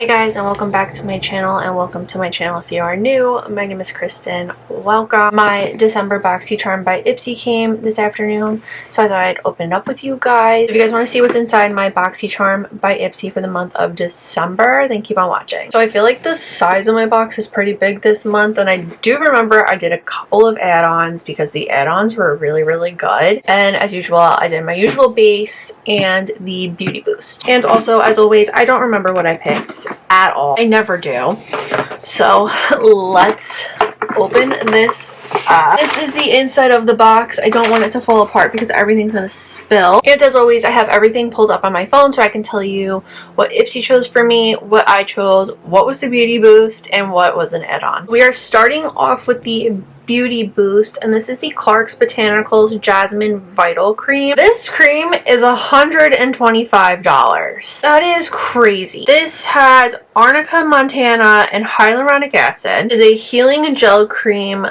Hey guys, and welcome back to my channel, and welcome to my channel if you are new. My name is Kristen. Welcome. My December Boxycharm by Ipsy came this afternoon, so I thought I'd open it up with you guys. If you guys want to see what's inside my Boxycharm by Ipsy for the month of December, then keep on watching. So I feel like the size of my box is pretty big this month, and I do remember I did a couple of add-ons because the add-ons were really good. And as usual, I did my usual base and the beauty boost. And also, as always, I don't remember what I picked at all. I never do. So let's open this up. This is the inside of the box. I don't want it to fall apart because everything's gonna spill. And as always, I have everything pulled up on my phone so I can tell you what Ipsy chose for me, what I chose, what was the beauty boost, and what was an add-on. We are starting off with the beauty boost, and this is the Clarks Botanicals Jasmine Vital Cream. This cream is $125. That is crazy. This has arnica montana and hyaluronic acid. It is a healing gel cream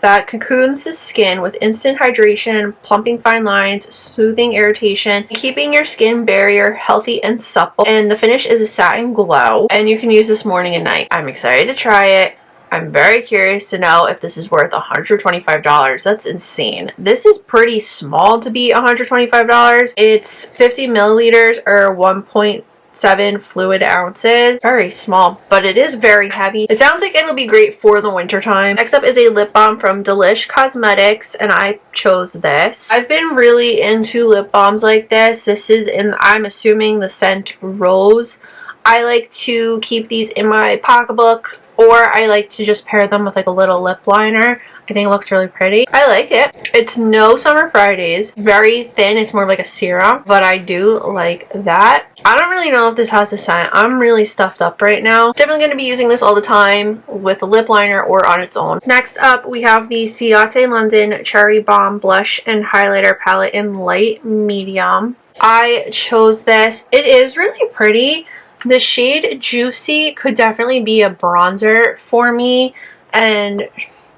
that cocoons the skin with instant hydration, plumping fine lines, smoothing irritation, keeping your skin barrier healthy and supple. And the finish is a satin glow, and you can use this morning and night. I'm excited to try it. I'm very curious to know if this is worth $125. That's insane. This is pretty small to be $125. It's 50 milliliters or 1.7 fluid ounces. Very small, but it is very heavy. It sounds like it'll be great for the winter time. Next up is a lip balm from Delish Cosmetics, and I chose this. I've been really into lip balms like this. This is I'm assuming the scent Rose. I like to keep these in my pocketbook, or I like to just pair them with like a little lip liner. I think it looks really pretty. I like it. It's no Summer Fridays. Very thin. It's more like a serum, but I do like that. I don't really know if this has a scent. I'm really stuffed up right now. Definitely going to be using this all the time with a lip liner or on its own. Next up, we have the Ciate London Cherry Bomb Blush and Highlighter Palette in light medium. I chose this. It is really pretty. The shade Juicy could definitely be a bronzer for me, and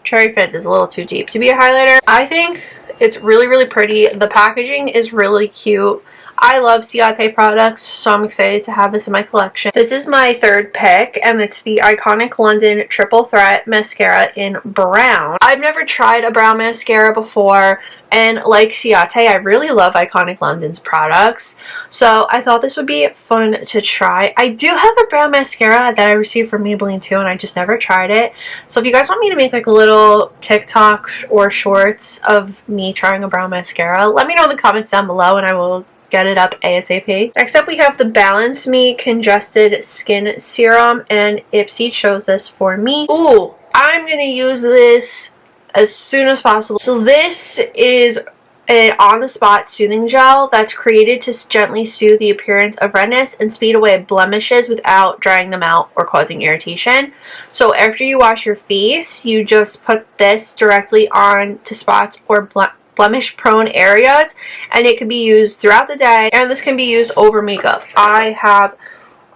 Cherry Fizz is a little too deep to be a highlighter. I think it's really pretty. The packaging is really cute. I love Ciate products, so I'm excited to have this in my collection. This is my third pick, and it's the Iconic London Triple Threat Mascara in brown. I've never tried a brown mascara before, and like Ciate, I really love Iconic London's products, so I thought this would be fun to try. I do have a brown mascara that I received from Maybelline too, and I just never tried it. So if you guys want me to make like a little TikTok or shorts of me trying a brown mascara, let me know in the comments down below, and I will get it up ASAP. Next up, we have the Balance Me Congested Skin Serum, and Ipsy chose this for me. Ooh, I'm gonna use this as soon as possible. So this is an on-the-spot soothing gel that's created to gently soothe the appearance of redness and speed away blemishes without drying them out or causing irritation. So after you wash your face, you just put this directly on to spots or blemish prone areas, and it can be used throughout the day, and this can be used over makeup. I have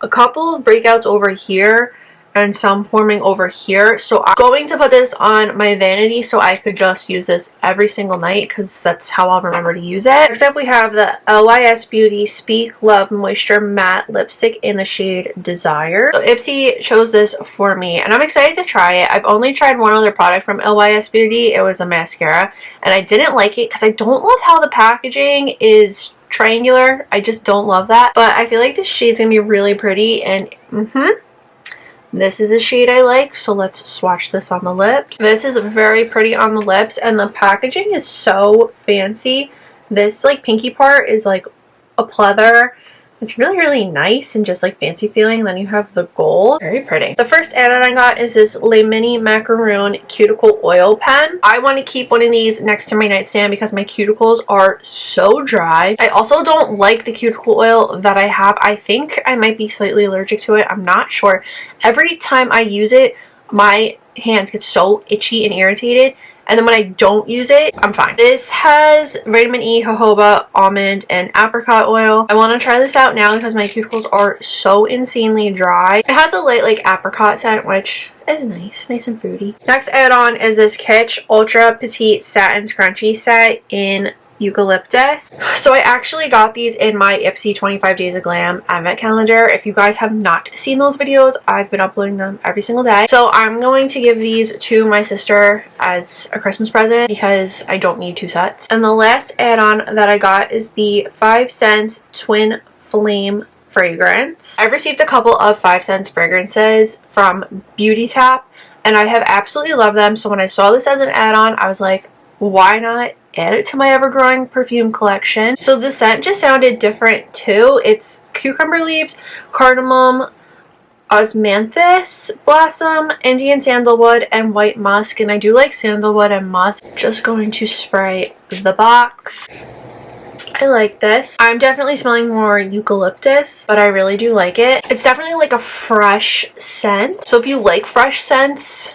a couple of breakouts over here and some forming over here, so I'm going to put this on my vanity so I could just use this every single night because that's how I'll remember to use it. Next up, we have the LYS Beauty Speak Love Moisture Matte Lipstick in the shade Desire. So Ipsy chose this for me, and I'm excited to try it. I've only tried one other product from LYS Beauty. It was a mascara, and I didn't like it because I don't love how the packaging is triangular. I just don't love that, but I feel like this shade's gonna be really pretty, and this is a shade I like, so let's swatch this on the lips. This is very pretty on the lips, and the packaging is so fancy. This like pinky part is like a pleather. It's really nice and just like fancy feeling. Then you have the gold. Very pretty. The first add-on I got is this Le Mini Macaroon Cuticle Oil Pen. I want to keep one of these next to my nightstand because my cuticles are so dry. I also don't like the cuticle oil that I have. I think I might be slightly allergic to it. I'm not sure. Every time I use it, my hands get so itchy and irritated. And then when I don't use it, I'm fine. This has vitamin E, jojoba, almond, and apricot oil. I want to try this out now because my cuticles are so insanely dry. It has a light like apricot scent, which is nice and fruity. Next add-on is this Kitsch Ultra Petite Satin Scrunchie Set in eucalyptus. So I actually got these in my Ipsy 25 Days of Glam advent calendar. If you guys have not seen those videos, I've been uploading them every single day. So I'm going to give these to my sister as a Christmas present because I don't need 2 sets. And the last add-on that I got is the 5 Cents Twin Flame fragrance. I've received a couple of 5 Cents fragrances from Beauty Tap and I have absolutely loved them. So when I saw this as an add-on, I was like, why not add it to my ever-growing perfume collection? So the scent just sounded different too. It's cucumber leaves, cardamom, osmanthus blossom, Indian sandalwood, and white musk. And I do like sandalwood and musk. Just going to spray the box. I like this. I'm definitely smelling more eucalyptus, but I really do like it. It's definitely like a fresh scent. So if you like fresh scents,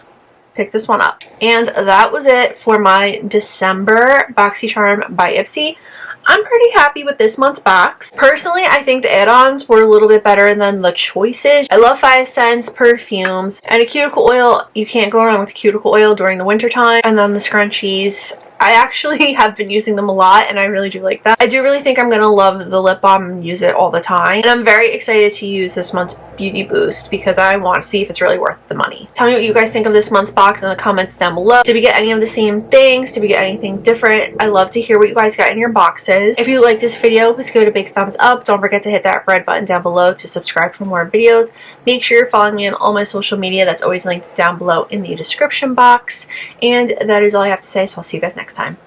pick this one up. And that was it for my December Boxycharm by Ipsy. I'm pretty happy with this month's box. Personally, I think the add-ons were a little bit better than the choices. I love 5 Cents perfumes, and a cuticle oil. You can't go wrong with cuticle oil during the winter time. And then the scrunchies. I actually have been using them a lot and I really do like that. I do really think I'm going to love the lip balm and use it all the time. And I'm very excited to use this month's Beauty Boost because I want to see if it's really worth the money. Tell me what you guys think of this month's box in the comments down below. Did we get any of the same things? Did we get anything different? I love to hear what you guys got in your boxes. If you like this video, please give it a big thumbs up. Don't forget to hit that red button down below to subscribe for more videos. Make sure you're following me on all my social media. That's always linked down below in the description box. And that is all I have to say, so I'll see you guys next time.